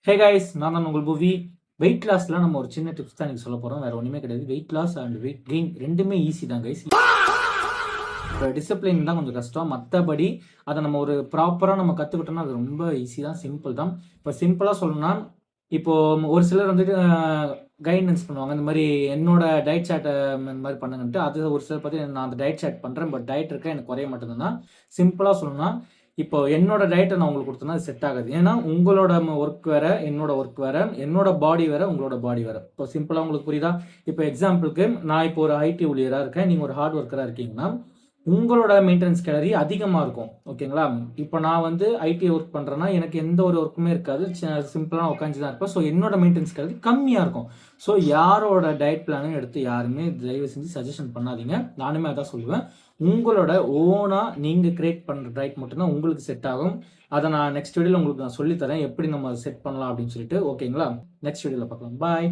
Hey guys, நான் தான் உங்கள் புவி. வெயிட் லாஸ்ல நம்ம ஒரு சின்ன டிப்ஸ் தான் சொல்ல போறோம். வேற ஒண்ணுமே கிடையாது. Weight loss and weight gain ரெண்டுமே ஈஸி தான் கைஸ். இப்போ டிசிப்ளின் தான் கொஞ்சம் கஷ்டம். மற்றபடி அதை நம்ம ஒரு ப்ராப்பராக நம்ம கற்றுக்கிட்டோம்னா அது ரொம்ப ஈஸி தான், சிம்பிள் தான். இப்போ சிம்பிளாக சொல்லணும்னா, இப்போ ஒரு சிலர் வந்துட்டு கைடன்ஸ் பண்ணுவாங்க. இந்த மாதிரி என்னோட டயட் சார்ட்டை இந்த மாதிரி பண்ணுங்கன்ட்டு. அது ஒரு சிலர் பார்த்து நான் அந்த டயட் சார்ட் பண்ணுறேன், பட் டயட் இருக்கா எனக்கு குறைய மாட்டேங்குதுன்னா, சிம்பிளாக சொல்லணும்னா, இப்போ என்னோட டயட்டை நான் உங்களுக்கு கொடுத்தேன்னா அது செட் ஆகாது. ஏன்னா உங்களோட ஒர்க் வேற, என்னோட ஒர்க் வேற, என்னோட பாடி வேற, உங்களோட பாடி வேற. இப்போ சிம்பிளாக உங்களுக்கு புரியுதா? இப்போ எக்ஸாம்பிளுக்கு நான் இப்போ ஒரு ஐடி ஊழியராக இருக்கேன், நீங்கள் ஒரு ஹார்ட் ஒர்க்கராக இருக்கீங்கன்னா உங்களோட மெயின்டெனன்ஸ் கேலரி அதிகமாக இருக்கும். ஓகேங்களா? இப்போ நான் வந்து ஐடி ஒர்க் பண்ணுறேன்னா எனக்கு எந்த ஒரு ஒர்க்குமே இருக்காது, சிம்பிளாக உட்காந்து தான் இருப்பேன். ஸோ என்னோட மெயின்டெனன்ஸ் கேலரி கம்மியாக இருக்கும். ஸோ யாரோட டயட் பிளானும் எடுத்து யாருமே தயவு செஞ்சு சஜஷன் பண்ணாதீங்க. நானுமே அதான் சொல்லுவேன். உங்களோட ஓனாக நீங்கள் கிரியேட் பண்ணுற டயட் மட்டும்தான் உங்களுக்கு செட் ஆகும். அதை நான் நெக்ஸ்ட் வீடியோவில் உங்களுக்கு நான் சொல்லித்தரேன் எப்படி நம்ம செட் பண்ணலாம் அப்படின்னு சொல்லிட்டு. ஓகேங்களா? நெக்ஸ்ட் வீடியோவில் பார்க்கலாம். பாய்.